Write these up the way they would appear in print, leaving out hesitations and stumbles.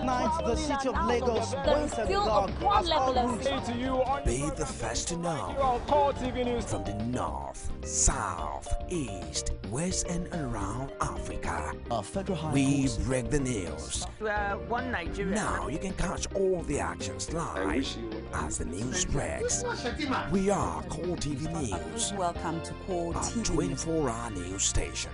night, the city of Lagos went agog as all routes. Be the first to know. From the north, south, east, west and around Africa, we break the news. One Nigeria. Now you can catch all the actions live as the news breaks. We are Core TV News. Welcome to Core TV. 24-hour news station.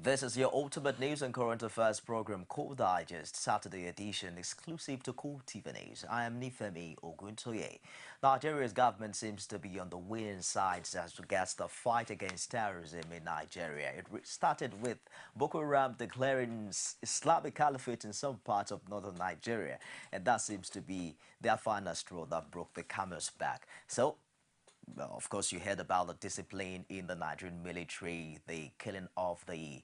This is your ultimate news and current affairs program, Core Digest, Saturday edition, exclusive to Core TV News. I am Nifemi Oguntoye. Nigeria's government seems to be on the winning side as regards the fight against terrorism in Nigeria. It started with Boko Haram declaring Islamic Caliphate in some parts of northern Nigeria, and that seems to be their final straw that broke the camel's back. So, well, of course, you heard about the discipline in the Nigerian military, the killing of the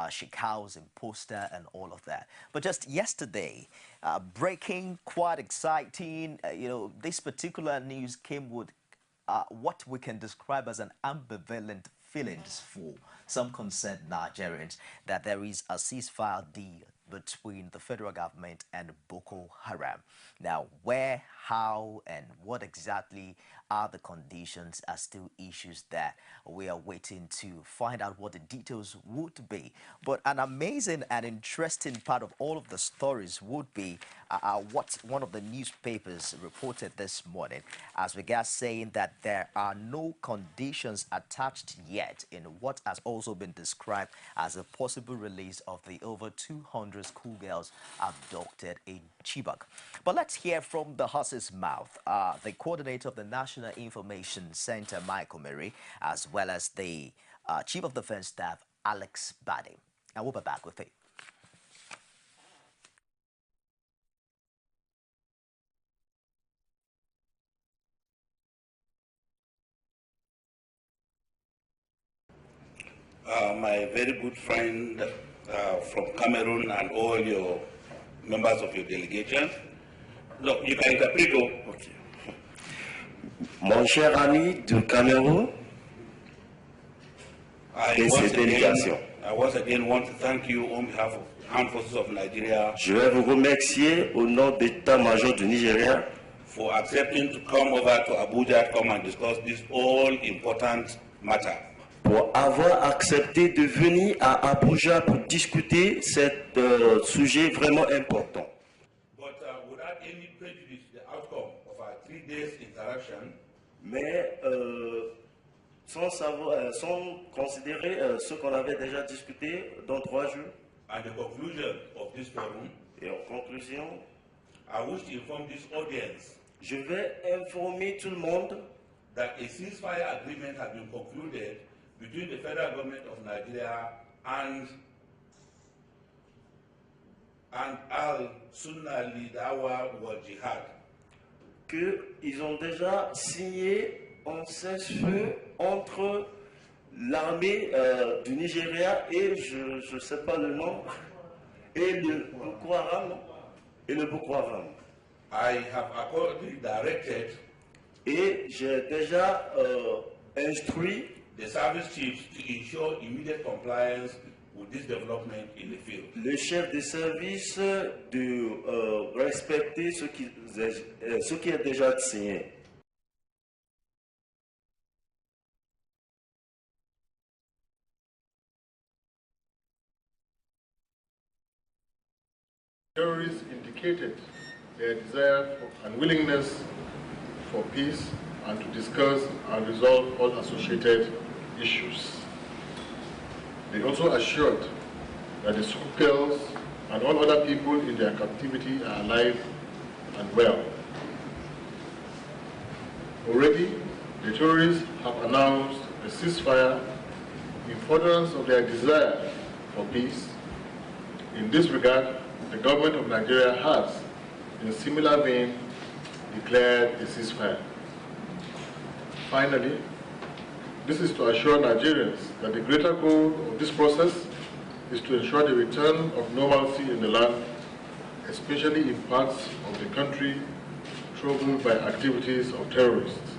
Shekau's imposter and all of that. But just yesterday, breaking, quite exciting, this particular news came with what we can describe as an ambivalent feelings for some concerned Nigerians that there is a ceasefire deal between the federal government and Boko Haram. Now, where, how, and what exactly are the conditions are still issues that we are waiting to find out what the details would be. But an amazing and interesting part of all of the stories would be what one of the newspapers reported this morning as regards saying that there are no conditions attached yet in what has also been described as a possible release of the over 200 schoolgirls abducted in Chibok. But let's hear from the horse's mouth, the coordinator of the National Information Center, Michael Mary, as well as the Chief of Defense Staff, Alex Bade. And we'll be back with it. My very good friend from Cameroon and all your members of your delegation. No, you can interpret. Okay. Mon cher ami du Cameroun et ses délégations. I once again want to thank you on behalf of Armed Forces of Nigeria. Je vais vous remercier au nom d'état-major du Nigeria for accepting to come over to Abuja to come and discuss this all important matter. Pour avoir accepté de venir à Abuja pour discuter cet sujet vraiment important. But without any prejudice the outcome of our 3 days interaction. Mais sans considérer ce qu'on avait déjà discuté dans 3 jours. And the conclusion of this forum. Et en conclusion, I wish to inform this audience. Je vais informer tout le monde that a ceasefire agreement has been concluded between the federal government of Nigeria and Al-Sunnah Lidawa wal Jihad. Qu'ils ont déjà signé un cessez-feu entre l'armée du Nigeria et je ne sais pas le nom, et le Boko Haram. I have accordingly directed et j'ai déjà instruit the service chiefs to ensure immediate compliance with this development in the field. Le chef de service de respecter ce qui est déjà signé. Terrorists indicated their desire and willingness for peace and to discuss and resolve all associated issues. They also assured that the schoolgirls and all other people in their captivity are alive and well. Already, the terrorists have announced a ceasefire in furtherance of their desire for peace. In this regard, the government of Nigeria has, in a similar vein, declared a ceasefire. Finally, this is to assure Nigerians that the greater goal of this process is to ensure the return of normalcy in the land, especially in parts of the country troubled by activities of terrorists.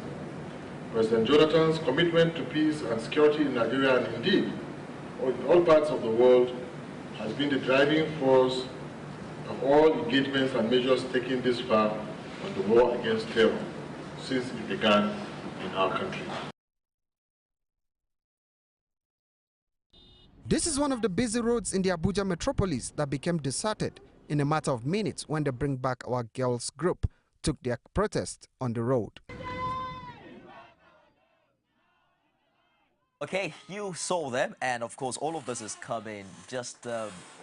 President Jonathan's commitment to peace and security in Nigeria and indeed in all parts of the world has been the driving force of all engagements and measures taken this far on the war against terror since it began in our country. This is one of the busy roads in the Abuja metropolis that became deserted in a matter of minutes when the Bring Back Our Girls group took their protest on the road. Okay, you saw them, and of course all of this is coming just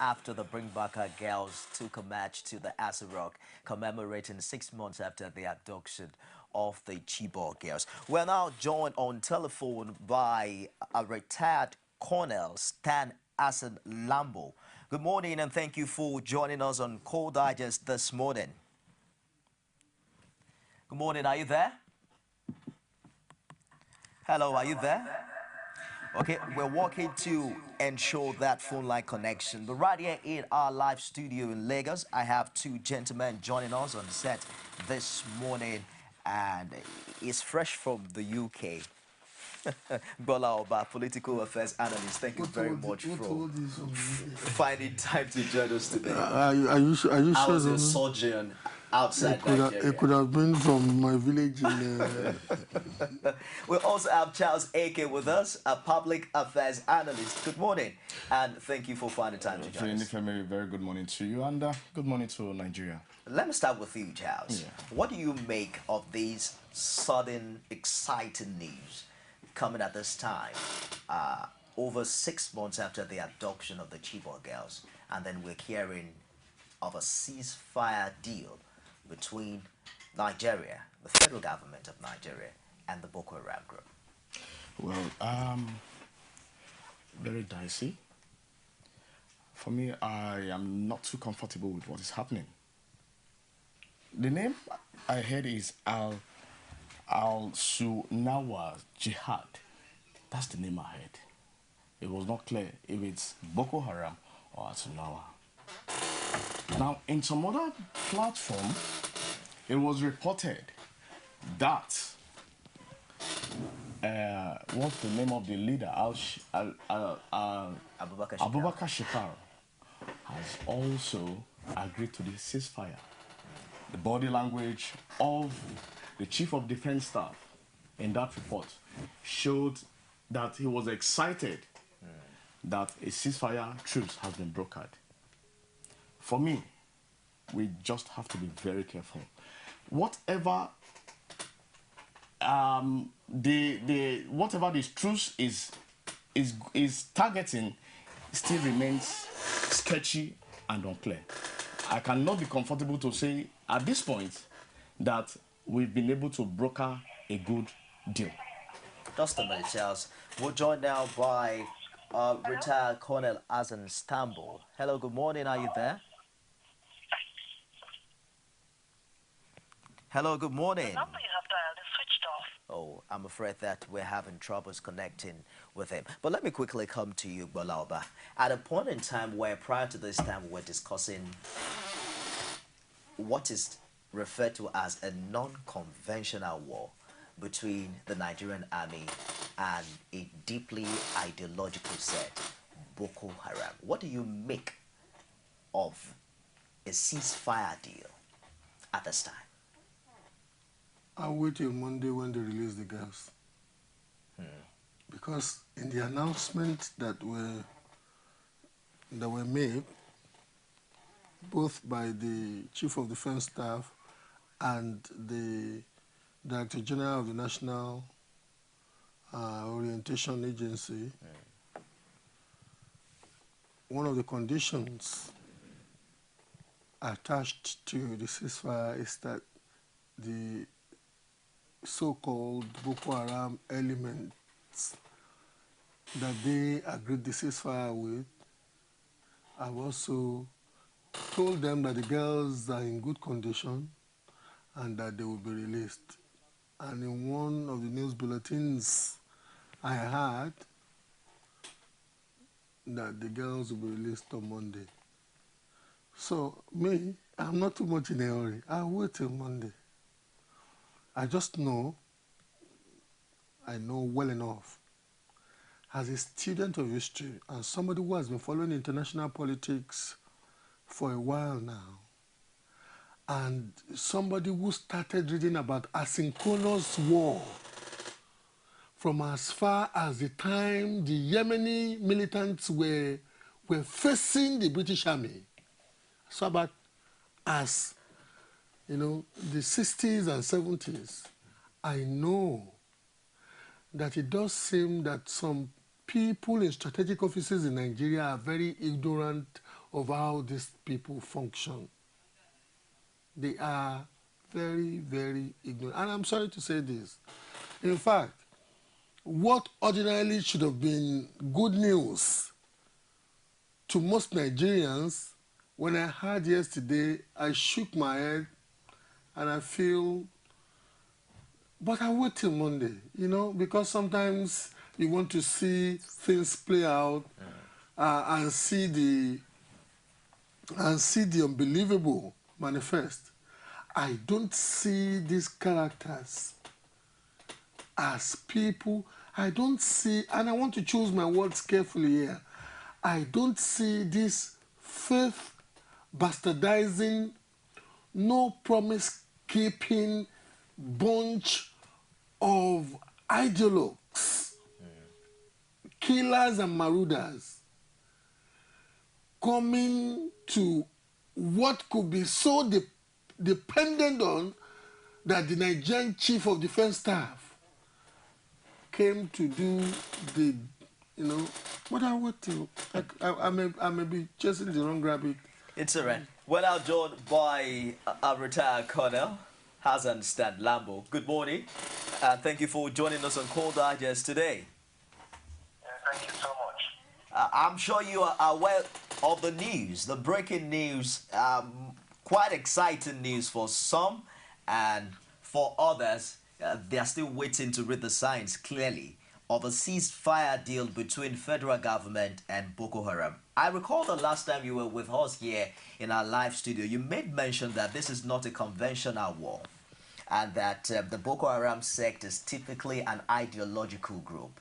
after the Bring Back Our Girls took a march to the Rock, commemorating 6 months after the abduction of the Chibok girls. We're now joined on telephone by a retired Colonel Stan Asan Lambo. Good morning and thank you for joining us on Call Digest this morning. Good morning, are you there? Hello, are you there? Okay, we're working to ensure that phone line connection. But right here in our live studio in Lagos, I have two gentlemen joining us on set this morning, and it's fresh from the UK. Bola Oba, political affairs analyst, thank you very much for finding time to join us today. Are you sure? I was a sojourn outside Nigeria. It could have been from my village in... We also have Charles Ake with us, a public affairs analyst. Good morning, and thank you for finding time to join us. Very good morning to you, and good morning to Nigeria. Let me start with you, Charles. Yeah. What do you make of these sudden, exciting news coming at this time, over 6 months after the abduction of the Chibok girls, and then we're hearing of a ceasefire deal between Nigeria, the federal government of Nigeria, and the Boko Haram group? Well, very dicey. For me, I am not too comfortable with what is happening. The name I heard is Al-Sunawa Jihad. That's the name I heard. It was not clear if it's Boko Haram or Al-Sunawa. Now, in some other platform, it was reported that what's the name of the leader? Abubakar Shekau has also agreed to the ceasefire. The body language of the Chief of Defense Staff in that report showed that he was excited that a ceasefire truce has been brokered. For me, we just have to be very careful. Whatever whatever this truce is targeting still remains sketchy and unclear. I cannot be comfortable to say at this point that we've been able to broker a good deal. Just a minute, Charles. We're joined now by retired Colonel Asan Lambo. Hello, good morning. Are you there? Hello, good morning. The number you have dialed is switched off. Oh, I'm afraid that we're having troubles connecting with him. But let me quickly come to you, Bola Oba. At a point in time where prior to this time we were discussing what is referred to as a non-conventional war between the Nigerian army and a deeply ideological set, Boko Haram. What do you make of a ceasefire deal at this time? I'll wait till Monday when they release the girls. Because in the announcement that were made, both by the Chief of Defense Staff and the Director General of the National Orientation Agency, one of the conditions attached to the ceasefire is that the so-called Boko Haram elements that they agreed the ceasefire with, I've also told them that the girls are in good condition and that they will be released. And in one of the news bulletins I heard that the girls will be released on Monday. So me, I'm not too much in a hurry. I'll wait till Monday. I just know I know well enough. As a student of history and somebody who has been following international politics for a while now, and somebody who started reading about asynchronous war from as far as the time the Yemeni militants were facing the British Army, so about as the 60s and 70s, I know that it does seem that some people in strategic offices in Nigeria are very ignorant of how these people function. They are very, very ignorant. And I'm sorry to say this. In fact, what ordinarily should have been good news to most Nigerians, when I heard yesterday, I shook my head and I feel, but I wait till Monday, because sometimes you want to see things play out and see the unbelievable manifest. I don't see these characters as people. I don't see, and I want to choose my words carefully here, I don't see this faith bastardizing, no promise keeping bunch of ideologues, killers and marauders coming to what could be so dependent on that the Nigerian Chief of Defense Staff came to do the, what I want to, I may be chasing the wrong rabbit. It's all right. We're now joined by a retired colonel, Hassan Stan Lambo. Good morning, and thank you for joining us on Call Digest today. Thank you so much. I'm sure you are aware of the news, the breaking news, quite exciting news for some, and for others, they are still waiting to read the signs clearly of a ceasefire deal between federal government and Boko Haram. I recall the last time you were with us here in our live studio, you made mention that this is not a conventional war and that the Boko Haram sect is typically an ideological group.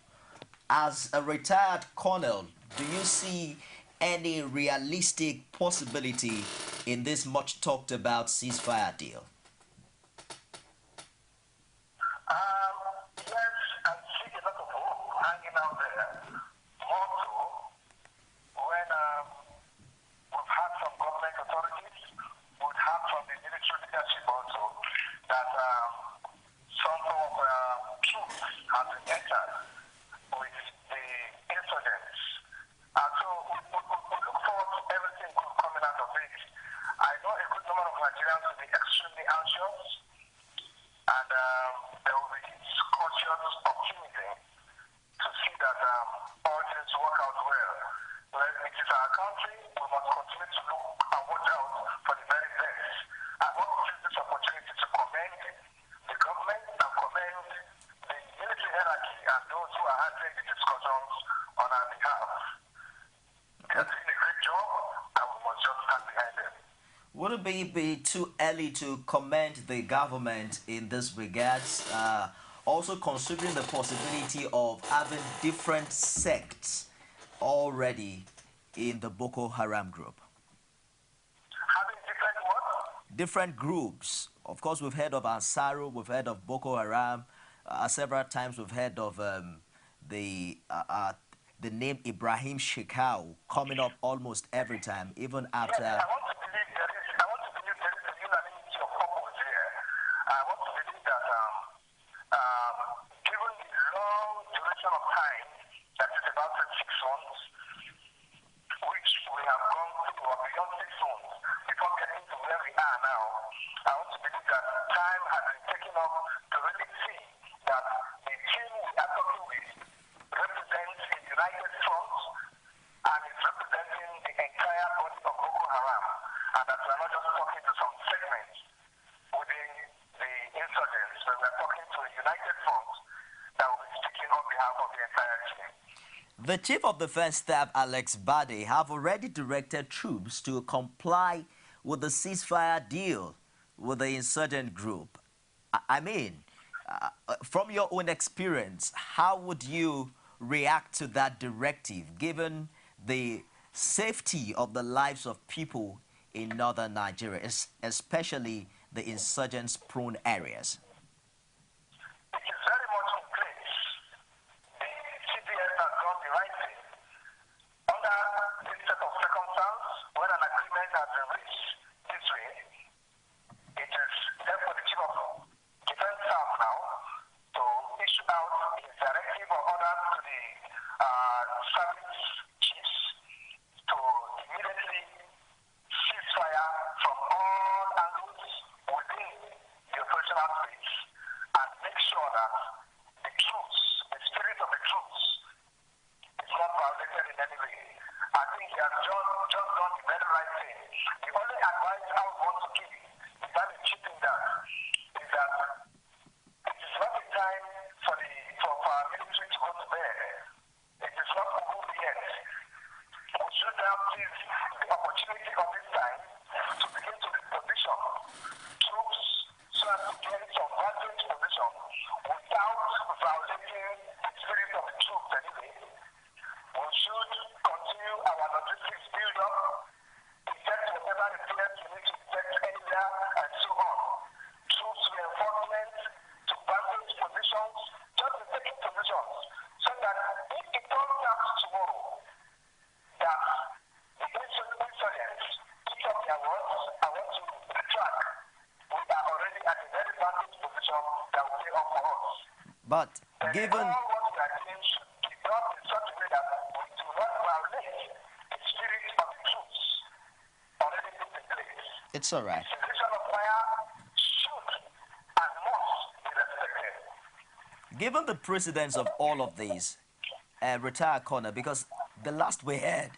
As a retired colonel, do you see any realistic possibility in this much talked about ceasefire deal? Yes, I see a lot of hope hanging out there. More so when we've had from government authorities, we've had from the military leadership also, that some of troops have been entered with the insurgents. And so we look forward to everything good coming out of it. I know a good number of Nigerians will be extremely anxious, and there will be cautious optimism to see that all things work out well. Well, it is our country, we must continue to look and watch out for the very best. I want to use this opportunity to commend the government and commend the military hierarchy and those who are handling the discussions on our behalf. They are doing a great job, and we must just stand behind them. Would it be too early to commend the government in this regards? Also considering the possibility of having different sects already in the Boko Haram group. Having different what? Different groups. Of course, we've heard of Ansaru, we've heard of Boko Haram. Several times we've heard of the name Ibrahim Shekau coming up almost every time, even after... Yes, I want to believe there is a unanimity of purpose here. I want to believe that given the long duration of time, that is about 26 months, which we have gone through, or beyond 6 months, before getting to where we are now, I want to believe that time has been taken up to really see that the team we are talking with represents a united front and is representing the entire body of Boko Haram, and that we are not just talking to some segments within the insurgents, but we are talking to a united front that will be speaking on behalf of the entire team. The Chief of Defense Staff, Alex Bade, have already directed troops to comply with the ceasefire deal with the insurgent group. I mean, from your own experience, how would you react to that directive, given the safety of the lives of people in northern Nigeria, especially the insurgents-prone areas? It is very much in place. The CBS has done the right thing. Under this set of circumstances, when an agreement has been reached this way, it is left for the chief of defense staff now to issue out his directive or orders to the service chiefs to immediately cease fire from all angles within the operational space and make sure that the troops, the spirit of the troops, is not violated in any way. I think he has just done the very right thing. The only advice I would want to give, if I'm cheating that, is that it is not a time for our military to go to bed. It is not over yet. We should now seize the opportunity of this time to begin to reposition troops so as to get some vantage position without violating the spirit of the troops anyway. We should continue our logistics build-up, detect whatever repairs we need to detect anywhere, and so on. Troops reinforcement to vantage positions, just the taking positions, so that if it turns out tomorrow that the insurgents, each of their words, I want to retract, we are already at a very vantage position that will pay off for us. But given... all what we are doing should be done in such a way that we do not violate the spirit of the troops already put in place. It's all right. Cessation of fire should and must be respected. Given the precedence of all of these, retired Connor, because the last we heard,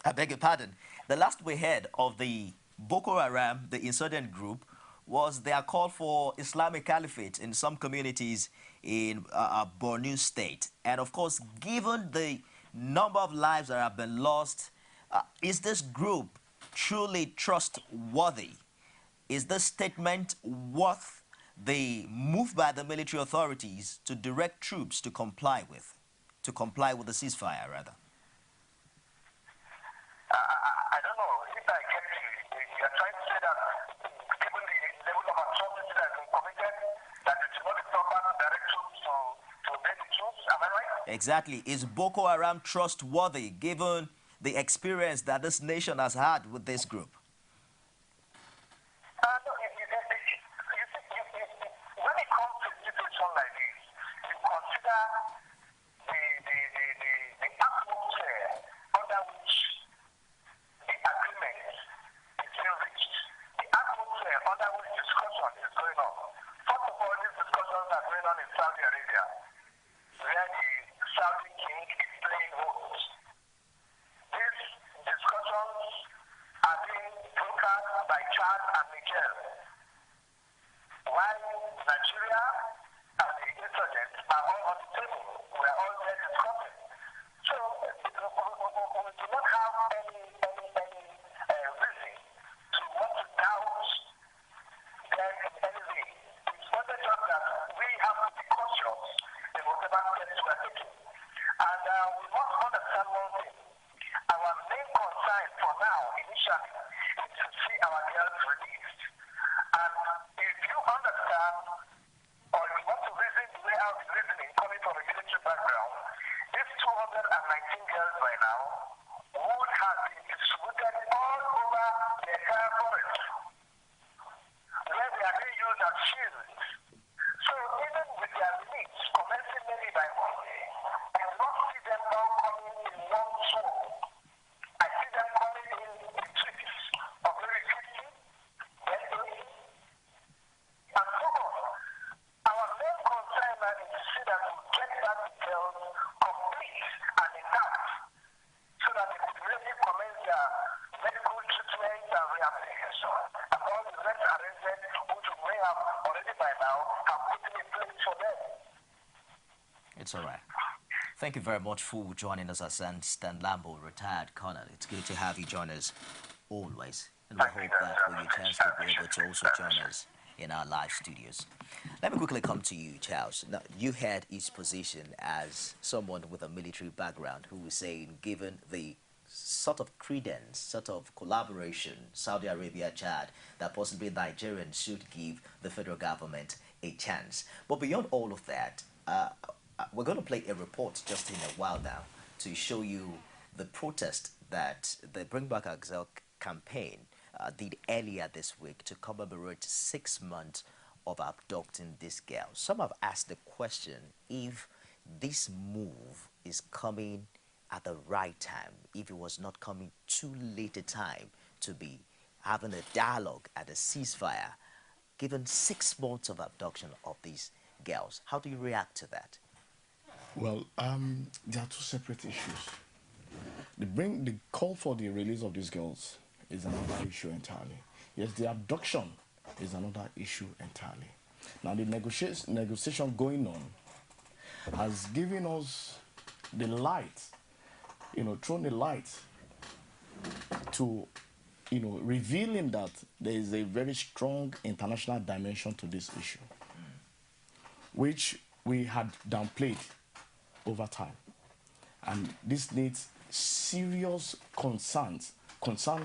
I beg your pardon, the last we heard of the Boko Haram, the insurgent group, was their call for Islamic Caliphate in some communities in Borno State. And of course, given the number of lives that have been lost, is this group truly trustworthy? Is this statement worth the move by the military authorities to direct troops to comply with the ceasefire, rather? I don't know if I get you. You are trying to say that given the level of atrocity that has been committed, that it is not the proper to direct troops to obey the troops. Am I right? Exactly. Is Boko Haram trustworthy given the experience that this nation has had with this group? No, when it comes to a situation like this, you consider the atmosphere under which the agreement is being reached, the atmosphere under which discussion is going on. First of all, these discussions are going on in Saudi Arabia, where the Saudi king is playing host. These discussions are being broadcast by Chad and Niger, while Nigeria and the insurgents are all on the table. We are all there discussing. So we do not have any reason to want to doubt them in any way. It's only just that we have to be cautious in whatever steps we are taking. And we must understand one thing. Our main concern for now, initially, is to see our girls released. And if you understand, or you want to reason the way out the reasoning coming from a military background, these 219 girls by now would have been distributed all over the entire forest, where they are being used as shields. So even with their release, commencing maybe by Monday, I do not see them all coming in one swarm. I see them coming in trips of maybe 50, then 80, and so on. Our main concern is to see that we get back the girls complete and intact, so that they could really commence their medical treatment and rehabilitation and all the rest arrangements which we may have already by now have put in place for them. It's all right. Thank you very much for joining us, Stan Lambo, retired colonel. It's good to have you join us always. And we hope that we'll get a chance to be able to also join us in our live studios. Let me quickly come to you, Charles. Now, you had his position as someone with a military background who was saying, given the sort of credence, sort of collaboration, Saudi Arabia, Chad, that possibly Nigerians should give the federal government a chance. But beyond all of that, we're going to play a report just in a while now to show you the protest that the Bring Back Our Girls campaign did earlier this week to commemorate 6 months of abducting this girl. Some have asked the question if this move is coming at the right time, if it was not coming too late a time to be having a dialogue at a ceasefire, given 6 months of abduction of these girls. How do you react to that? Well, there are two separate issues. The call for the release of these girls is another issue entirely. Yes, the abduction is another issue entirely. Now, the negotiation going on has given us the light, thrown the light to, revealing that there is a very strong international dimension to this issue, which we had downplayed over time. And this needs serious concern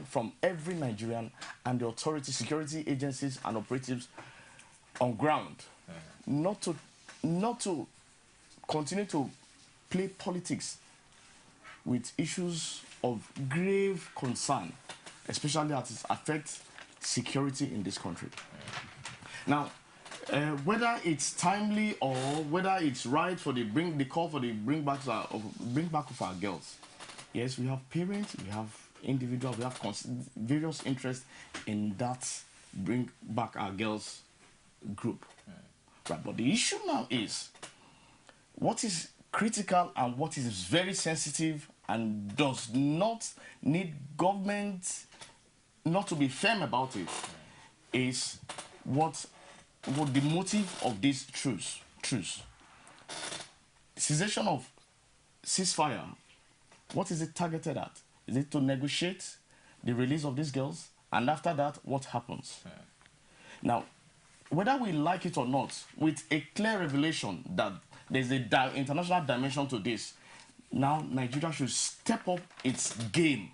from every Nigerian and the authorities, security agencies and operatives on ground, not to continue to play politics with issues of grave concern, especially as it affects security in this country. Now, whether it's timely or whether it's right for the call for the bring back of our girls, yes, we have parents, we have individuals, we have various interests in that bring back our girls group. Right, but the issue now is what is critical and what is very sensitive and does not need government not to be firm about it is what the motive of this truce. Cessation of ceasefire, what is it targeted at? Is it to negotiate the release of these girls? And after that, what happens? Now, whether we like it or not, with a clear revelation that there's an international dimension to this, now Nigeria should step up its game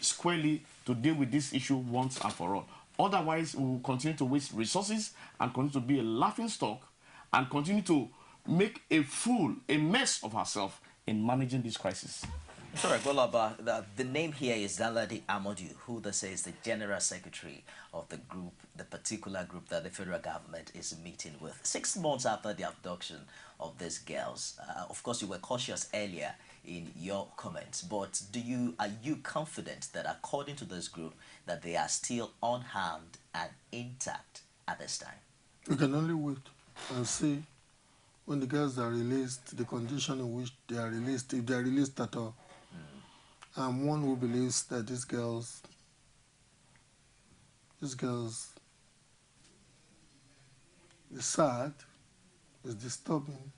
squarely to deal with this issue once and for all. Otherwise, we will continue to waste resources and continue to be a laughingstock and continue to make a mess of ourselves in managing this crisis. Sorry, Golaba, the name here is Zaladi Amadu, who they say is the General Secretary of the group, the particular group that the federal government is meeting with. 6 months after the abduction of these girls, of course, you were cautious earlier in your comments, but are you confident that according to this group, that they are still unharmed and intact at this time? We can only wait and see when the girls are released, the condition in which they are released, if they are released at all. I'm one who believes that these girls, it's sad, it's disturbing,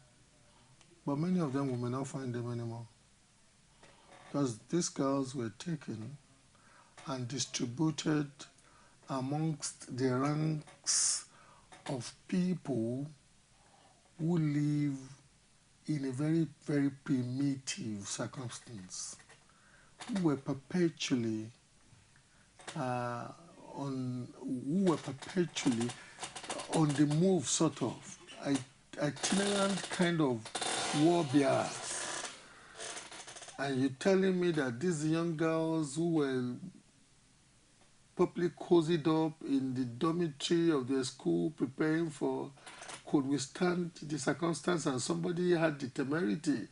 but many of them we may not find them anymore. Because these girls were taken and distributed amongst the ranks of people who live in a very, very primitive circumstance, who were perpetually on the move, sort of itinerant kind of war bearers. And you're telling me that these young girls who were properly cozied up in the dormitory of their school preparing for could withstand the circumstance, and somebody had the temerity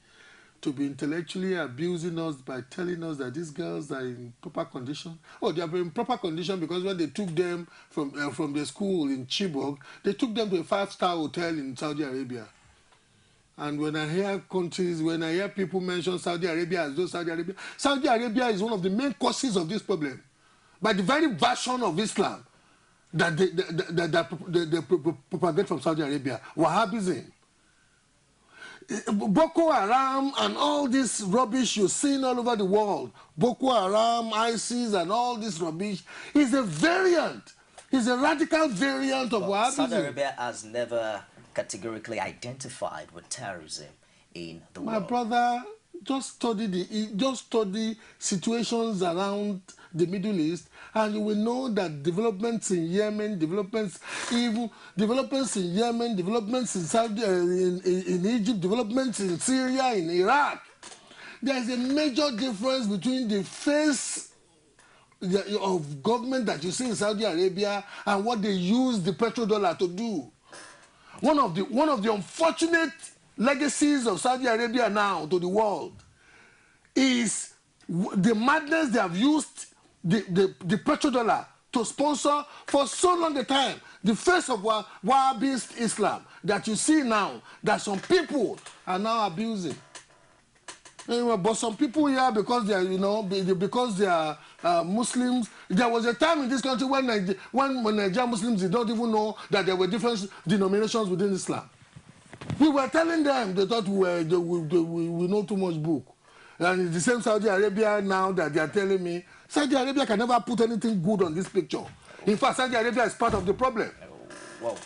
to be intellectually abusing us by telling us that these girls are in proper condition? Oh, they are in proper condition because when they took them from the school in Chibok, they took them to a 5-star hotel in Saudi Arabia. And when I hear people mention Saudi Arabia as though Saudi Arabia is one of the main causes of this problem. By the very version of Islam that they propagate from Saudi Arabia, Wahhabism. Boko Haram and all this rubbish you're seeing all over the world, Boko Haram, ISIS and all this rubbish, is a variant It's a radical variant of Wahhabism. Saudi Arabia has never categorically identified with terrorism in the world. My brother, just study situations around the Middle East, and you will know that developments in Yemen, developments in Yemen, developments in Saudi, in Egypt, developments in Syria, in Iraq. There is a major difference between the face of government that you see in Saudi Arabia and what they use the petrodollar to do. One of the unfortunate legacies of Saudi Arabia now to the world is the madness they have used the petrodollar to sponsor for so long a time the face of Wahhabist Islam that you see now that some people are now abusing. Anyway, but some people here, because they are, because they are Muslims. There was a time in this country when Nigerian Muslims did not even know that there were different denominations within Islam. We were telling them, they thought we know too much book. And it's the same Saudi Arabia now that they are telling me, Saudi Arabia can never put anything good on this picture. In fact, Saudi Arabia is part of the problem. Well,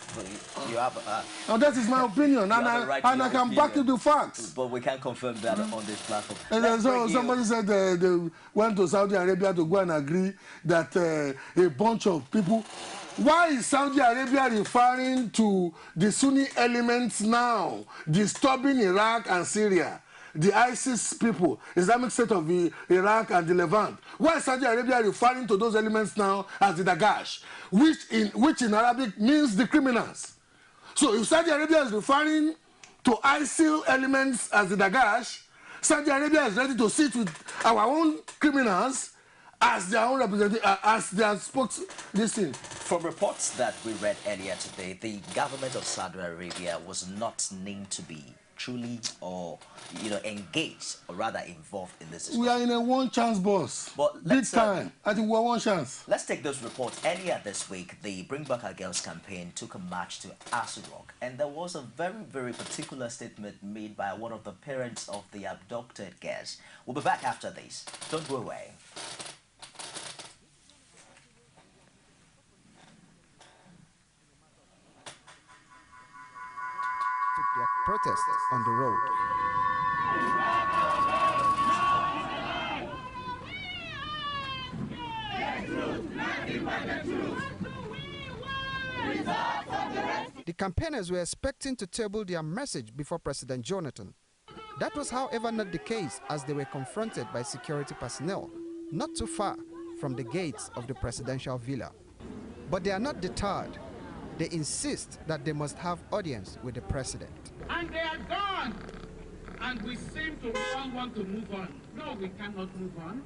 you have... now that is my opinion, and I can back to the facts. But we can't confirm that on this platform. And then somebody said they went to Saudi Arabia to go and agree that a bunch of people... Why is Saudi Arabia referring to the Sunni elements now disturbing Iraq and Syria? The ISIS people, Islamic State of Iraq and the Levant. Why is Saudi Arabia referring to those elements now as the Dagash, which in Arabic means the criminals? So if Saudi Arabia is referring to ISIL elements as the Dagash, Saudi Arabia is ready to sit with our own criminals as their own representative, as their spokesperson. From reports that we read earlier today, the government of Saudi Arabia was not named to be truly engaged or rather involved in this. We are in a one-chance boss. But big time. I think we're one chance. Let's take those reports. Earlier this week, the Bring Back Our Girls campaign took a march to Asu Rock, and there was a very, very particular statement made by one of the parents of the abducted girls. We'll be back after this. Don't go away. Their protests on the road. The campaigners were expecting to table their message before President Jonathan. That was, however, not the case, as they were confronted by security personnel not too far from the gates of the presidential villa. But they are not deterred. They insist that they must have audience with the president. And they are gone. And we seem to all want to move on. No, we cannot move on.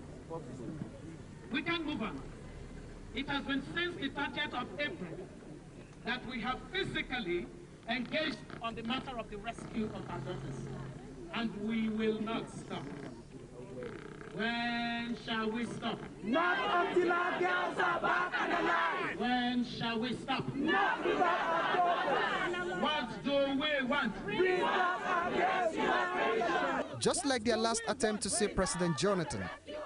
We can't move on. It has been since the 30th of April that we have physically engaged on the matter of the rescue of our daughters. And we will not stop. When shall we stop? Not until our girls are back and alive. When shall we stop? Not without our daughters. What do we want? Bring back our girls to our nation. Just like their last attempt to see President Jonathan,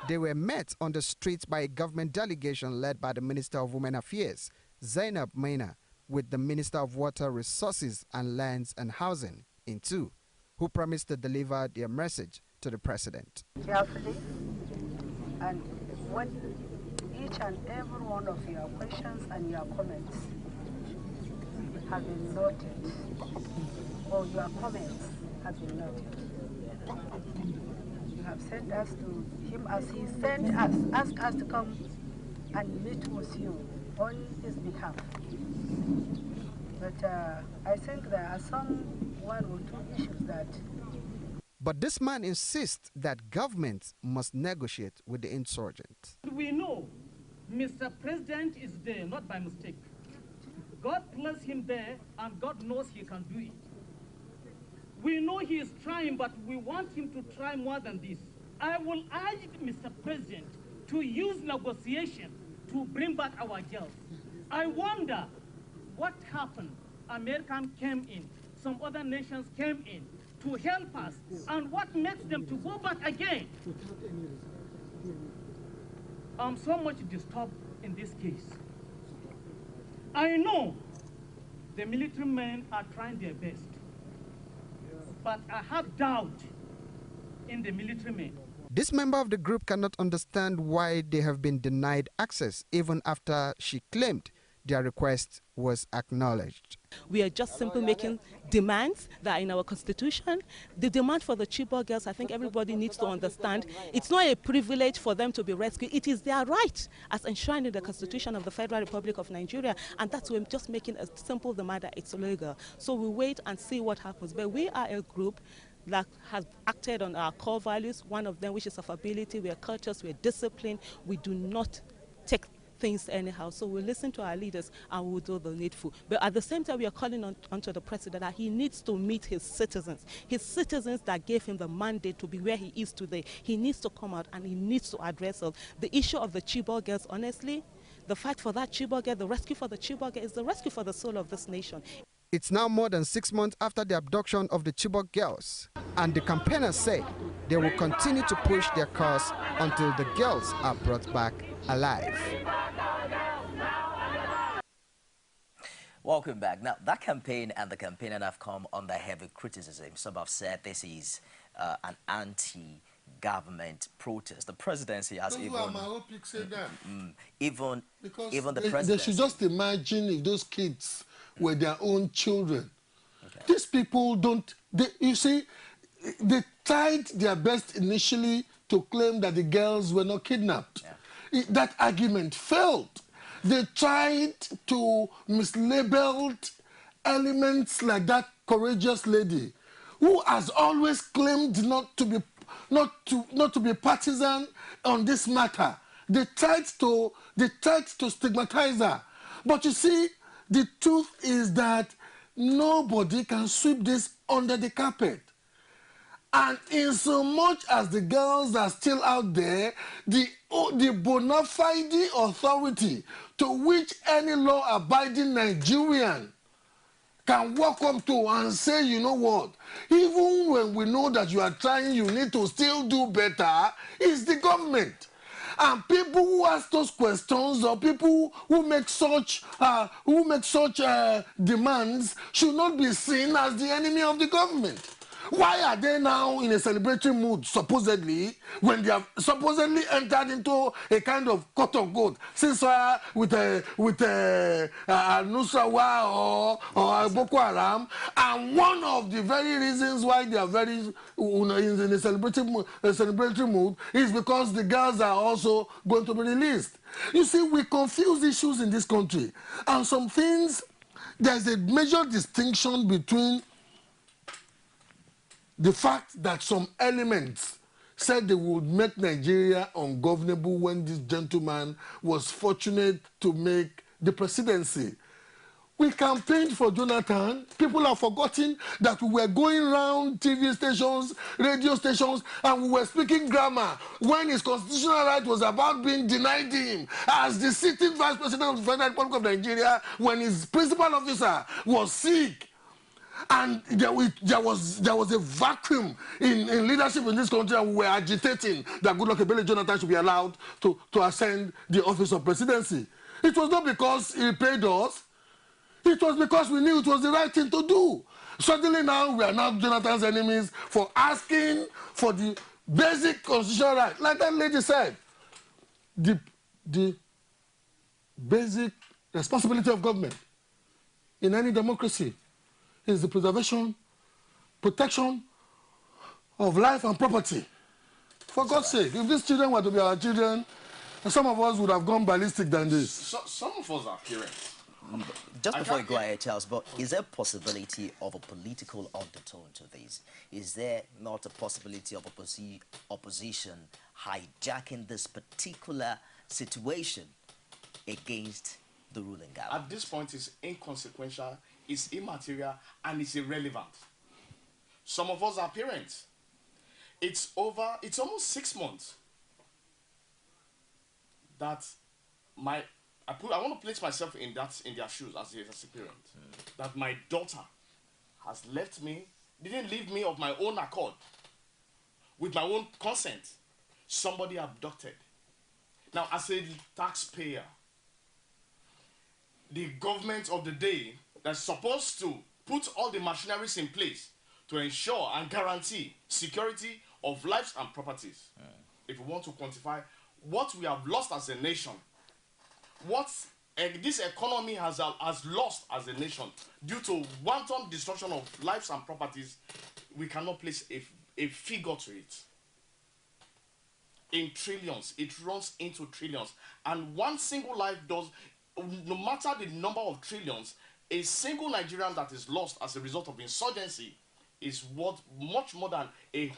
they were met on the streets by a government delegation led by the Minister of Women Affairs, Zainab Maina, with the Minister of Water Resources and Lands and Housing, Intu, who promised to deliver their message to the president. Carefully, and when each and every one of your questions and your comments have been noted, or your comments have been noted, you have sent us to him as he sent us, asked us to come and meet with you on his behalf. But I think there are some one or two issues that... But this man insists that government must negotiate with the insurgents. We know Mr. President is there, not by mistake. God placed him there, and God knows he can do it. We know he is trying, but we want him to try more than this. I will urge Mr. President to use negotiation to bring back our girls. I wonder what happened. America came in, some other nations came in to help us, and what makes them to go back again? I'm so much disturbed in this case. I know the military men are trying their best, but I have doubt in the military men. This member of the group cannot understand why they have been denied access even after she claimed their request was acknowledged. We are just simply making demands that are in our constitution. The demand for the Chibok girls, I think everybody needs to understand, it's not a privilege for them to be rescued. It is their right as enshrined in the Constitution of the Federal Republic of Nigeria, and that's why we're just making a simple demand that it's illegal. So we wait and see what happens. But we are a group that has acted on our core values, one of them which is of ability. We are courteous, we are disciplined, we do not take things anyhow. So we listen to our leaders and we will do the needful. But at the same time, we are calling onto the president that he needs to meet his citizens that gave him the mandate to be where he is today. He needs to come out and he needs to address us. The issue of the Chibok girls, honestly, the fight for that Chibok girl, the rescue for the Chibok girl is the rescue for the soul of this nation. It's now more than 6 months after the abduction of the Chibok girls, and the campaigners say they will continue to push their cause until the girls are brought back alive. Welcome back. Now, that campaign and the campaigner have come under heavy criticism. Some have said this is an anti-government protest. The presidency has even the presidency. They should just imagine if those kids were their own children. Okay. These people don't, you see, they tried their best initially to claim that the girls were not kidnapped. Yeah. That argument failed. They tried to mislabel elements like that courageous lady who has always claimed not to be partisan on this matter. They tried to stigmatize her. But you see, the truth is that nobody can sweep this under the carpet. And in so much as the girls are still out there, the bona fide authority to which any law-abiding Nigerian can walk up to and say, you know what, even when we know that you are trying, you need to still do better, is the government. And people who ask those questions or people who make such demands should not be seen as the enemy of the government. Why are they now in a celebratory mood, supposedly, when they have supposedly entered into a kind of quote-unquote ceasefire with Al-Nusra or Boko Haram? And one of the very reasons why they are very in a celebratory mood is because the girls are also going to be released. You see, we confuse issues in this country. And some things, there's a major distinction between the fact that some elements said they would make Nigeria ungovernable when this gentleman was fortunate to make the presidency. We campaigned for Jonathan. People have forgotten that we were going around TV stations, radio stations, and we were speaking grammar when his constitutional right was about being denied him as the sitting vice president of the Federal Republic of Nigeria when his principal officer was sick. And there was a vacuum in leadership in this country, and we were agitating that Goodluck Ebele Jonathan should be allowed to ascend the office of presidency. It was not because he paid us. It was because we knew it was the right thing to do. Suddenly now, we are now Jonathan's enemies for asking for the basic constitutional right. Like that lady said, the basic responsibility of government in any democracy is the protection of life and property. For God's sake, if these children were to be our children, some of us would have gone ballistic than this. Some of us are parents. Just before you go ahead, Charles, but is there a possibility of a political undertone to this? Is there not a possibility of opposition hijacking this particular situation against the ruling government? At this point, it's inconsequential, it's immaterial, and it's irrelevant. Some of us are parents. It's almost 6 months that I want to place myself in their shoes as a parent. That my daughter has left me, didn't leave me of my own accord, with my own consent. Somebody abducted. Now, as a taxpayer, the government of the day that's supposed to put all the machineries in place to ensure and guarantee security of lives and properties. If we want to quantify what we have lost as a nation, what this economy has lost as a nation due to wanton destruction of lives and properties, we cannot place a figure to it. In trillions, it runs into trillions. And one single life does, no matter the number of trillions, a single Nigerian that is lost as a result of insurgency is worth much more than a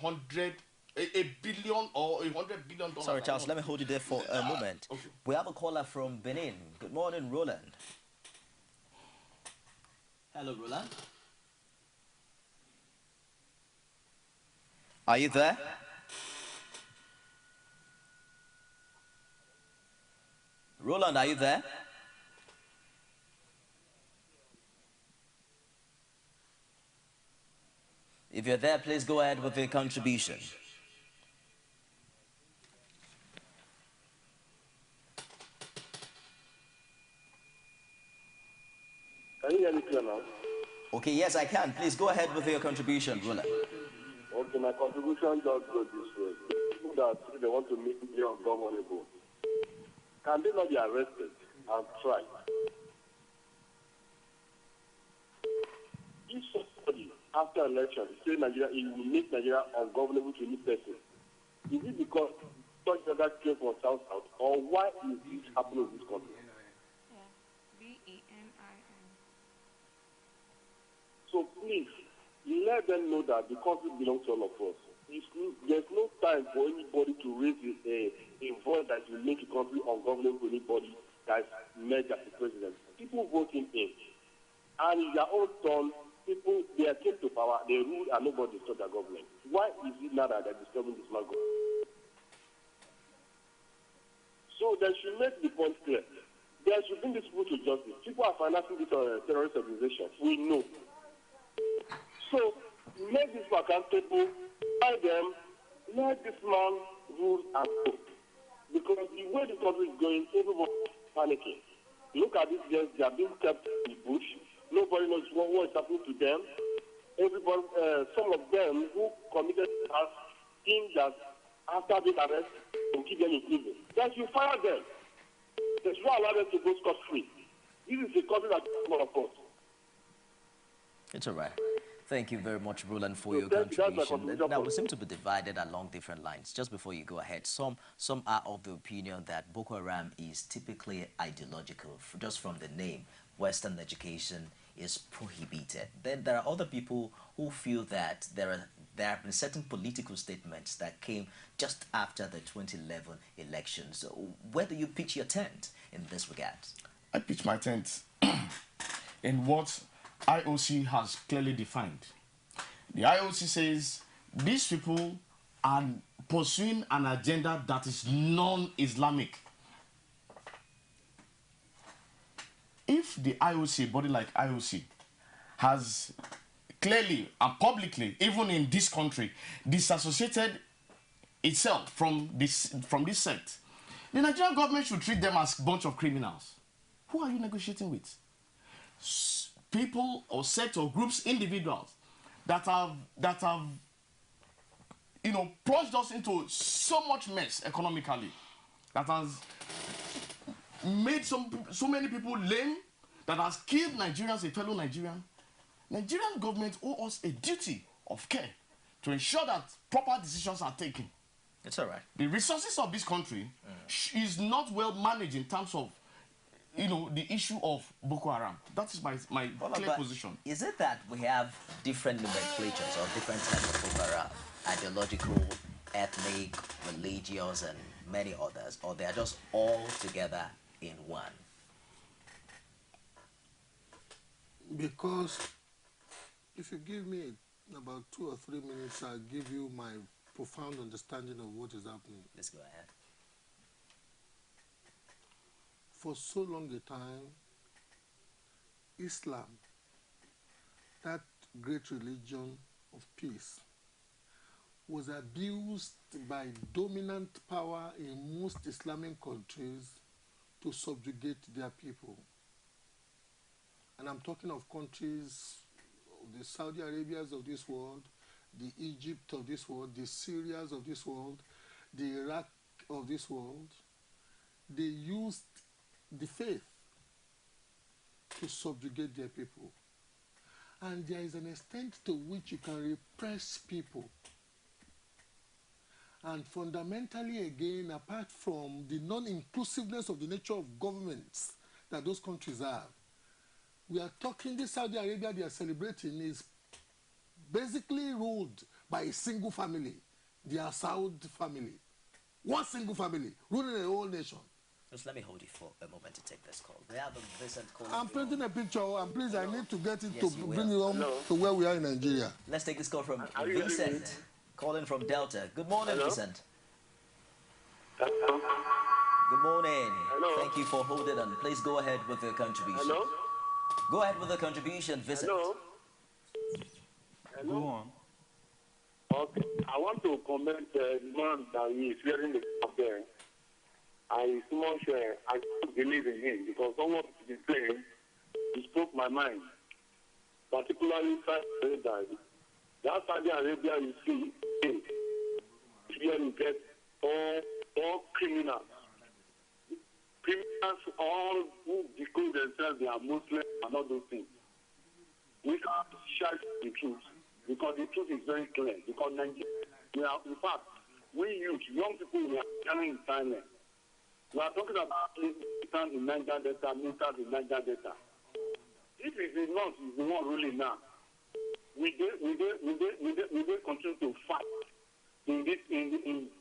billion or $100 billion. Sorry, Charles, let me hold you there for a moment. Okay. We have a caller from Benin. Good morning, Roland. Hello, Roland. Are you there? Roland, are you there? If you're there, please go ahead with your contribution. Can you hear me clear now? Okay, yes, I can. Please go ahead with your contribution, Roland. Okay, my contribution just goes this way. People that say they want to make me ungovernable, can they not be arrested and tried? If somebody, after election, say Nigeria, he will make Nigeria ungovernable to any person, is it because such that came from South, or why is this happening in this country? So please, let them know that the country belongs to all of us. There's no time for anybody to raise a voice that will make a country ungovernable to anybody that's made as the president. People vote him in. And in their own turn, people, they came to power, they rule, and nobody disturbed their government. Why is it now that they're disturbing this man government? So they should make the point clear. They should bring these people to justice. People are financing this terrorist organization. We know. So, make this accountable, buy them, let this man rule and go. Because the way the country is going, everybody is panicking. Look at these girls, they are being kept in the bush. Nobody knows what is happening to them. Everybody, some of them who committed acts think that after being arrested, they'll keep them in prison. Then you fire them. They should not allow them to go scot-free. This is a country that is not of us. It's all right. Thank you very much, Roland, for your contribution. Now, we seem to be divided along different lines. Just before you go ahead, some are of the opinion that Boko Haram is typically ideological. Just from the name, Western education is prohibited. Then there are other people who feel that there have been certain political statements that came just after the 2011 elections. So where do you pitch your tent in this regard? I pitch my tent in what IOC has clearly defined. The IOC says these people are pursuing an agenda that is non-Islamic. If the IOC, body like IOC, has clearly and publicly, even in this country, disassociated itself from this sect, the Nigerian government should treat them as a bunch of criminals. Who are you negotiating with? People or sects or groups, individuals that have plunged us into so much mess economically, that has made so many people lame, that has killed Nigerians, a fellow Nigerian. Nigerian government owe us a duty of care to ensure that proper decisions are taken. It's all right. The resources of this country is not well managed in terms of the issue of Boko Haram. That is my clear position. Is it that we have different nomenclatures or different types of Boko Haram? Ideological, ethnic, religious, and many others, or they are just all together in one? Because if you give me about 2 or 3 minutes, I'll give you my profound understanding of what is happening. Let's go ahead. For so long a time, Islam, that great religion of peace, was abused by dominant power in most Islamic countries to subjugate their people. and I'm talking of countries, the Saudi Arabias of this world, the Egypt of this world, the Syrias of this world, the Iraq of this world, they used the faith to subjugate their people. And there is an extent to which you can repress people. And fundamentally, again, apart from the non-inclusiveness of the nature of governments that those countries have, we are talking, this Saudi Arabia they are celebrating is basically ruled by a single family, the Saud family. One single family, ruling a whole nation. Just let me hold you for a moment to take this call. We have a Vincent calling. I'm painting a picture, and please, I need to get it Yes, to bring it home to where we are in Nigeria. Let's take this call from Vincent, calling from Delta. Good morning, Vincent. Hello? Good morning. Hello? Thank you for holding on. Please go ahead with your contribution. Hello? Go ahead with the contribution, Vincent. Hello? Hello? Go on. Okay. I want to comment the man that is wearing the cap there. I so much I don't believe in him because someone is saying he spoke my mind. Particularly Saudi Arabia. That Saudi Arabia you see, here you get all criminals. Criminals all who declare themselves they are Muslim and all those things. We can't share the truth because the truth is very clear. Because Nigeria, we are, in fact, we youth, young people, we are carrying silence. We are talking about militants in Niger Delta, militants in Niger Delta. If it is not, it's the one ruling now. We will continue to fight in this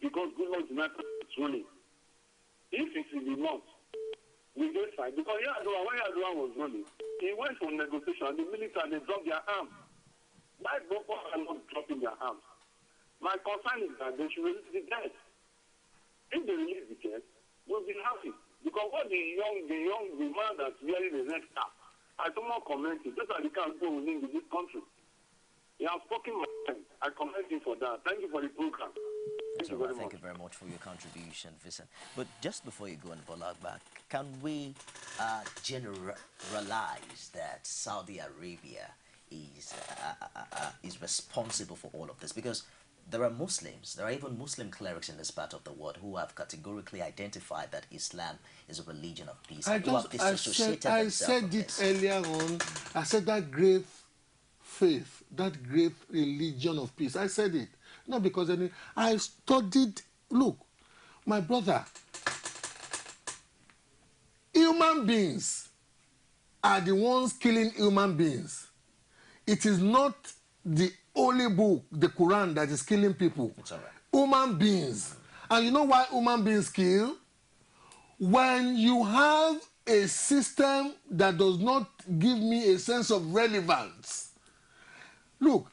because government United is ruling. If it is not, we will fight because when Yaduan was ruling, he went for negotiation. The military they dropped their arms. Why Boko are not dropping their arms? My concern is that they should release the dead. If they release the dead, we'll be happy. Because what the man that's wearing the red cap, I someone commented, just like the kind of people who live in this country. He has spoken my mind. I commend him for that. Thank you for the program. Thank you very much for your contribution, Vincent. But just before you go on Bolagba, can we generalize that Saudi Arabia is responsible for all of this? Because there are Muslims, there are even Muslim clerics in this part of the world who have categorically identified that Islam is a religion of peace. I said it earlier on. I said that great faith, that great religion of peace. I said it. Not because I studied. Look, my brother, human beings are the ones killing human beings. It is not the holy book, the Quran, that is killing people. It's all right. Human beings. And you know why human beings kill? When you have a system that does not give me a sense of relevance. Look,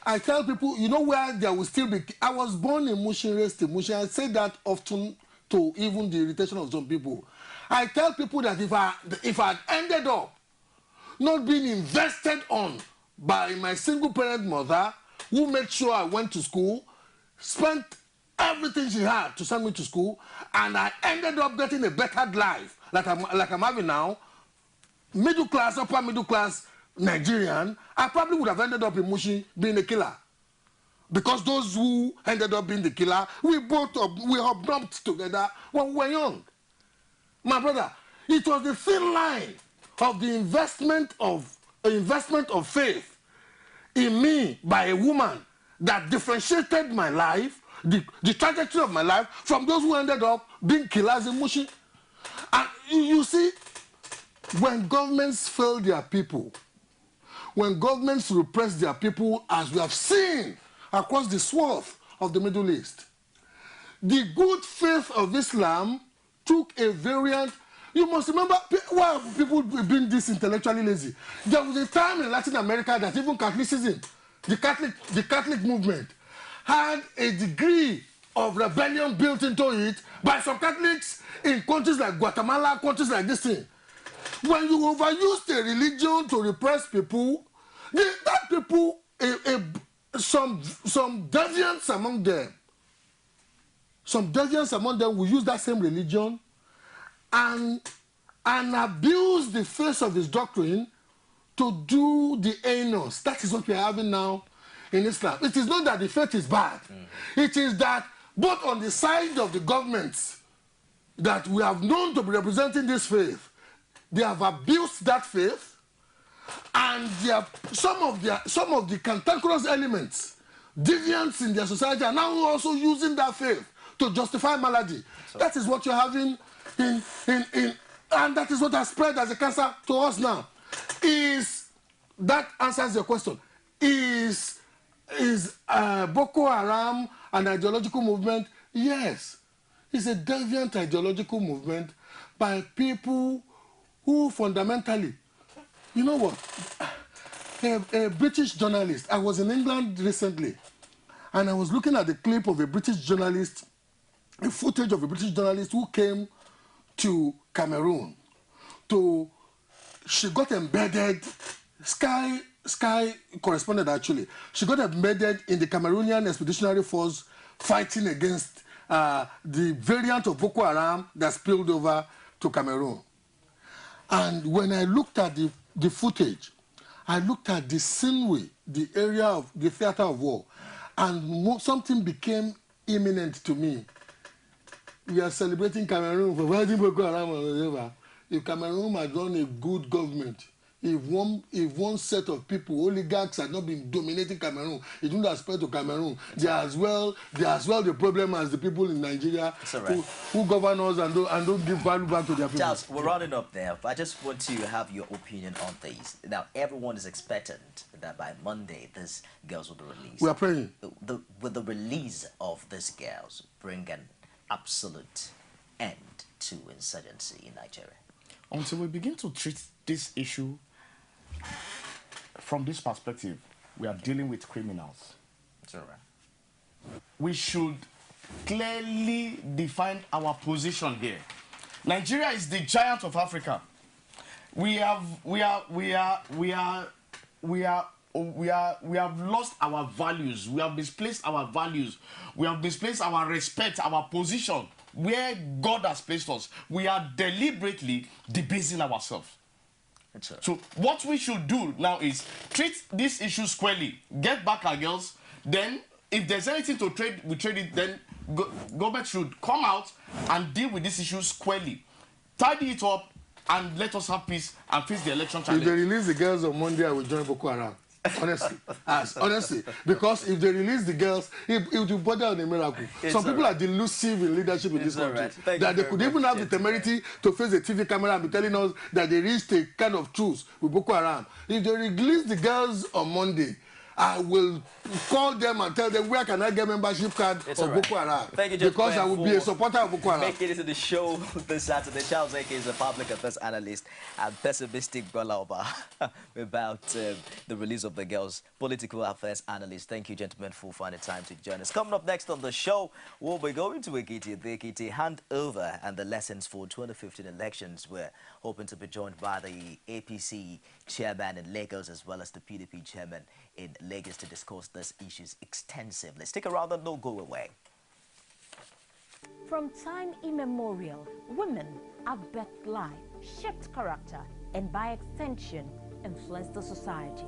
I tell people, you know where there will still be... I was born in Mushin, raised in Mushin. I say that often to even the irritation of some people. I tell people that if I ended up not being invested on by my single-parent mother, who made sure I went to school, spent everything she had to send me to school, and I ended up getting a better life like I'm having now, middle class, upper middle class Nigerian, I probably would have ended up in Mushi being a killer. Because those who ended up being the killer, we hobnobbed together when we were young. My brother, it was the thin line of the investment of faith in me by a woman that differentiated my life, the trajectory of my life, from those who ended up being killers in Mushi. And you see, when governments fail their people, when governments repress their people, as we have seen across the swath of the Middle East, the good faith of Islam took a variant. You must remember, why have people been this intellectually lazy? There was a time in Latin America that even Catholicism, the Catholic movement, had a degree of rebellion built into it by some Catholics in countries like Guatemala, countries like this thing. When you overuse a religion to repress people, that people, some deviants among them will use that same religion and and abuse the face of his doctrine to do the heinous. That is what we are having now in Islam. It is not that the faith is bad. It is that both on the side of the governments that we have known to be representing this faith, they have abused that faith, and some of the cantankerous elements, deviants in their society, are now also using that faith to justify malady. That is what you're having and that is what has spread as a cancer to us now. That answers your question. Is Boko Haram an ideological movement? Yes. It's a deviant ideological movement by people who fundamentally, you know what, a British journalist, I was in England recently, and I was looking at the clip of a British journalist, a footage of a British journalist who came to Cameroon. She got embedded, Sky correspondent actually, she got embedded in the Cameroonian Expeditionary Force fighting against the variant of Boko Haram that spilled over to Cameroon. And when I looked at the footage, I looked at the scenery, the area of the theater of war, and something became imminent to me. We are celebrating Cameroon for fighting Boko Haram or whatever. If Cameroon had run a good government, if one set of people, oligarchs, had not been dominating Cameroon, it wouldn't have spread to Cameroon. They are as well the problem as the people in Nigeria who govern us and don't give value back to their people. Charles, we're running up there, but I just want to have your opinion on this. Now, everyone is expectant that by Monday, these girls will be released. We are praying. Will the release of these girls bring an absolute end to insurgency in Nigeria? Until we begin to treat this issue from this perspective, we are dealing with criminals. That's all right. We should clearly define our position here. Nigeria is the giant of Africa. We have lost our values. We have misplaced our values. We have misplaced our respect, our position where God has placed us. We are deliberately debasing ourselves. So what we should do now is treat this issue squarely, get back our girls. Then if there's anything to trade, we trade it. Then government should come out and deal with this issue squarely, tidy it up, and let us have peace and face the election challenge. If they release the girls on Monday, I will join Boko Haram. Honestly, because if they release the girls, it will bother on a miracle. Some people are delusive in leadership in this country, that they could even have the temerity to face the TV camera and be telling us that they reached a kind of truce with Boko Haram. If they release the girls on Monday, I will call them and tell them where can I get membership card of Boko Haram. Thank you, because I will be a supporter of Boko Haram. Making it to the show this Saturday. Charles Eke is a public affairs analyst and pessimistic Golauba about the release of the girls. Political affairs analyst. Thank you, gentlemen, for finding time to join us. Coming up next on the show, we'll be going to Ekiti, the Ekiti handover and the lessons for 2015 elections. We're hoping to be joined by the APC chairman in Lagos as well as the PDP chairman in Lagos to discuss these issues extensively. Stick around and don't go away. From time immemorial, women have birthed life, shaped character, and by extension, influenced the society.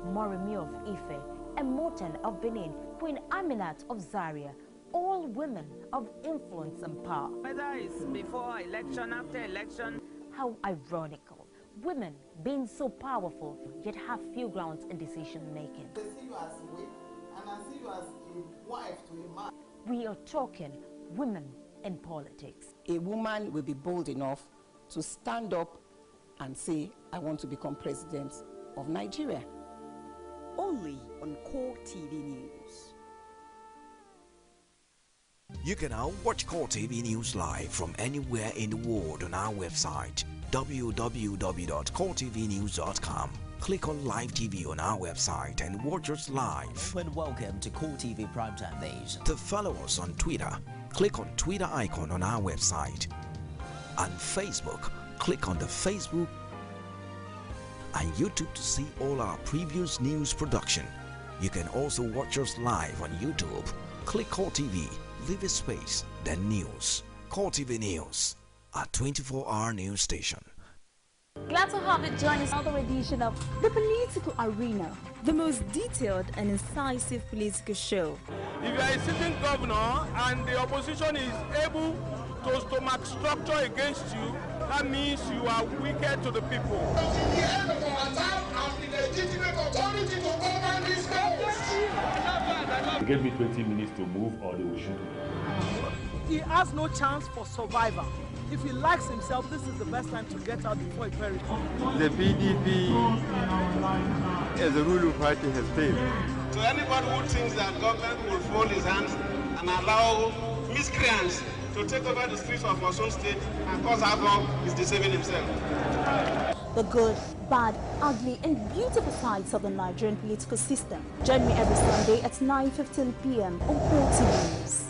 Moremi of Ife, Emoten of Benin, Queen Aminat of Zaria, all women of influence and power. Whether it's before election, after election. How ironical. Women being so powerful, yet have few grounds in decision making. They see you as a wife, and I see you as a wife to a man. We are talking women in politics. A woman will be bold enough to stand up and say, I want to become president of Nigeria. Only on Core TV News. You can now watch Core TV News live from anywhere in the world on our website www.coretvnews.com. Click on Live TV on our website and watch us live. And welcome to Core TV Primetime Days. To follow us on Twitter, click on Twitter icon on our website. And Facebook, click on the Facebook and YouTube to see all our previous news production. You can also watch us live on YouTube. Click Core TV, leave a space, then news. Core TV News, a 24-hour news station. Glad to have you join us another edition of The Political Arena, the most detailed and incisive political show. If you are a sitting governor and the opposition is able to stomach structure against you, that means you are wicked to the people. Until the end of our time as the legitimate authority to govern this country. They gave me 20 minutes to move or they will shoot me. He has no chance for survival. If he likes himself, this is the best time to get out before he perishes. The PDP as a ruling party has failed. To anybody who thinks that government will fold his hands and allow miscreants to take over the streets of Osun State and cause havoc is deceiving himself. The good, bad, ugly, and beautiful sides of the Nigerian political system. Join me every Sunday at 9:15 p.m. on Core TV News.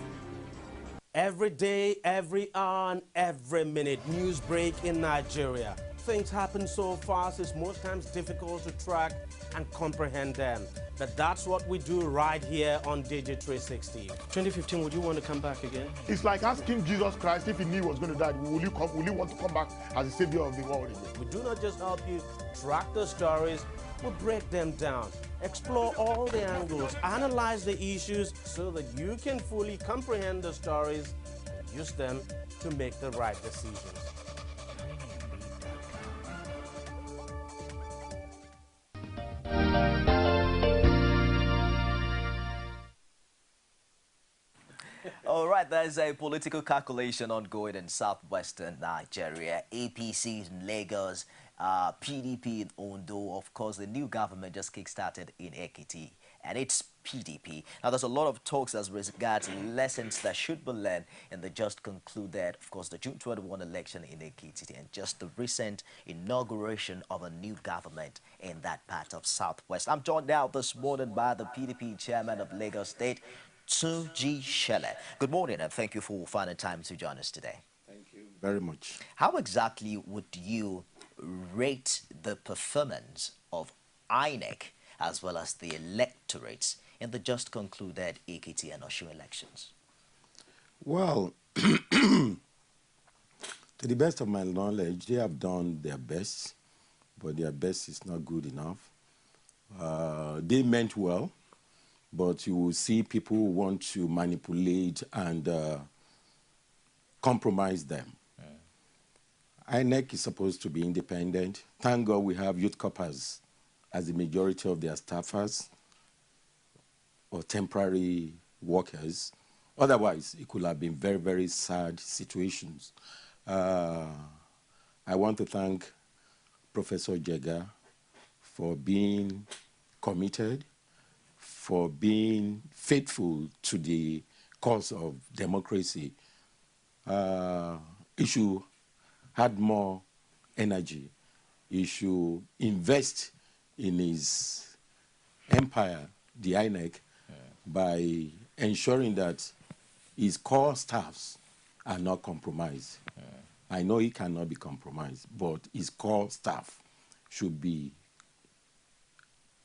Every day, every hour, and every minute, news break in Nigeria. Things happen so fast, it's most times difficult to track and comprehend them. But that's what we do right here on Digit 360. 2015, would you want to come back again? It's like asking Jesus Christ if he knew he was going to die, will you want to come back as the savior of the world again? We do not just help you track the stories, we break them down, explore all the angles, analyze the issues so that you can fully comprehend the stories and use them to make the right decisions. All right, there's a political calculation ongoing in southwestern Nigeria. APC in Lagos, PDP in Ondo. Of course, the new government just kick-started in Ekiti, and it's PDP. Now, there's a lot of talks as regards lessons that should be learned in the just concluded, of course, the June 21 election in Ekiti, and just the recent inauguration of a new government in that part of Southwest. I'm joined now this morning by the PDP chairman of Lagos State, Tunji Shele. Good morning, and thank you for finding time to join us today. Thank you very much. How exactly would you rate the performance of INEC as well as the electorates in the just concluded Ekiti and Osun elections? Well, to the best of my knowledge, they have done their best, but their best is not good enough. They meant well, but you will see people who want to manipulate and compromise them. INEC is supposed to be independent. Thank God we have youth corpers as the majority of their staffers or temporary workers. Otherwise, it could have been very, very sad situations. I want to thank Professor Jega for being committed, for being faithful to the cause of democracy. He should have more energy. He should invest in his empire, the INEC, by ensuring that his core staffs are not compromised. I know he cannot be compromised, but his core staff should be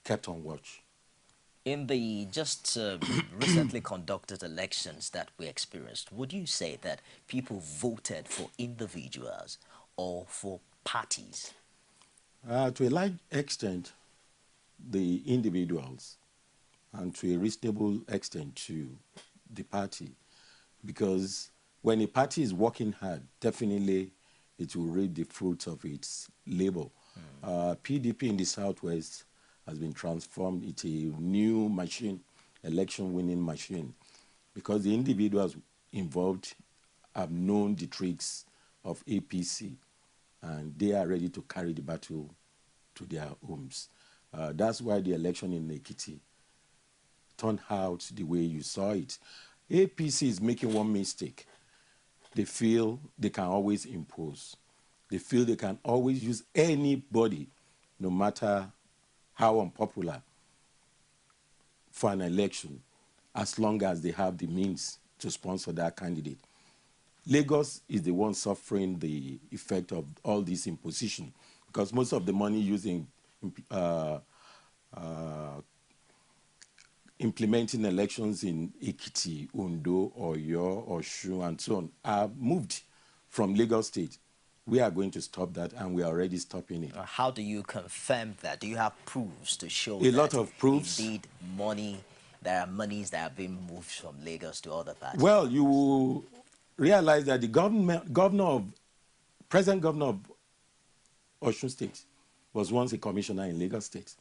kept on watch. In the just recently conducted elections that we experienced, would you say that people voted for individuals or for parties? To a large extent, the individuals, and to a reasonable extent to the party, because when a party is working hard, definitely it will reap the fruits of its labor. PDP in the Southwest has been transformed into a new machine, election-winning machine, because the individuals involved have known the tricks of APC, and they are ready to carry the battle to their homes. That's why the election in Ekiti turned out the way you saw it. APC is making one mistake. They feel they can always impose. They feel they can always use anybody, no matter how unpopular, for an election, as long as they have the means to sponsor that candidate. Lagos is the one suffering the effect of all this imposition, because most of the money used in implementing elections in Ekiti, Ondo, Oyo, Osun, and so on are moved from Lagos State We are going to stop that, and we are already stopping it. How do you confirm that? Do you have proofs to show A lot of proofs. Indeed, there are monies that have been moved from Lagos to other parts? Well, you will realize that the present governor of Osun State was once a commissioner in Lagos State,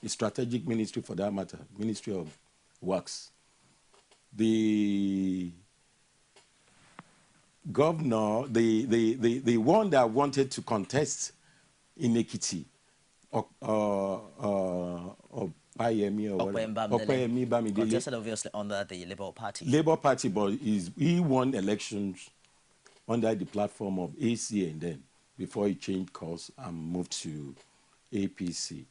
a strategic ministry for that matter, Ministry of Works. The governor, the one that wanted to contest in Ekiti, Opeyemi Bamidele, contested obviously under the Labour Party. Labour Party, but he won elections under the platform of AC and then before he changed course and moved to APC.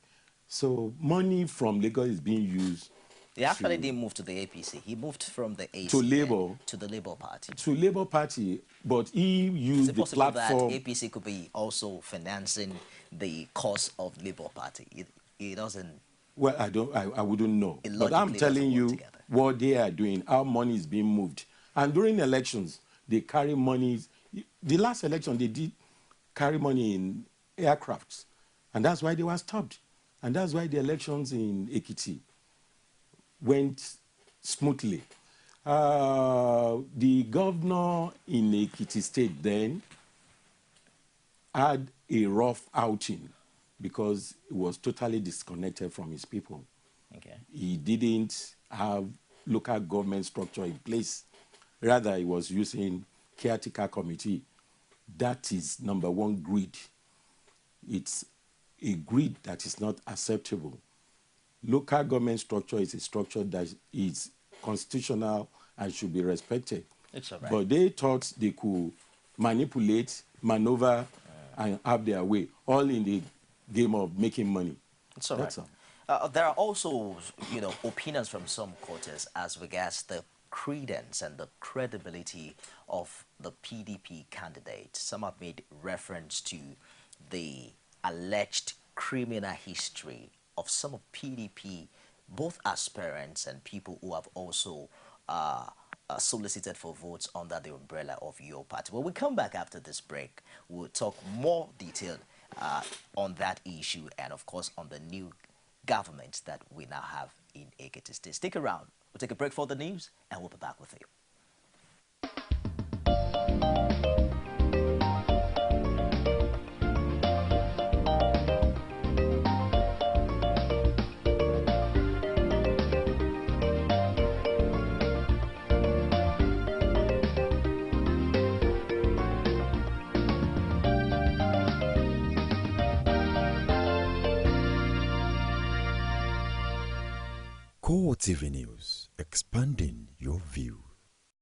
So money from Lagos is being used. He actually didn't move to the APC. He moved from the AC to Labour, to the Labour Party. To Labour Party, but he used the platform. That APC could be also financing the cause of Labour Party? It doesn't. Well, I wouldn't know. But I'm telling you what they are doing, how money is being moved. And during elections, they carry money. The last election, they did carry money in aircrafts. And that's why they were stopped. And that's why the elections in Ekiti went smoothly. The governor in Ekiti State then had a rough outing because he was totally disconnected from his people. Okay. He didn't have local government structure in place. Rather, he was using caretaker committee. That is number one greed. It's a greed that is not acceptable. Local government structure is a structure that is constitutional and should be respected. It's all right. But they thought they could manipulate, maneuver, and have their way, all in the game of making money. It's all That's right. all. There are also, opinions from some quarters as regards the credence and the credibility of the PDP candidate. Some have made reference to the alleged criminal history of some of PDP, both aspirants and people who have also solicited for votes under the umbrella of your party. When we come back after this break, we'll talk more detailed on that issue and, of course, on the new government that we now have in Ekiti State. Stick around. We'll take a break for the news, and we'll be back with you. Core TV News, expanding your view.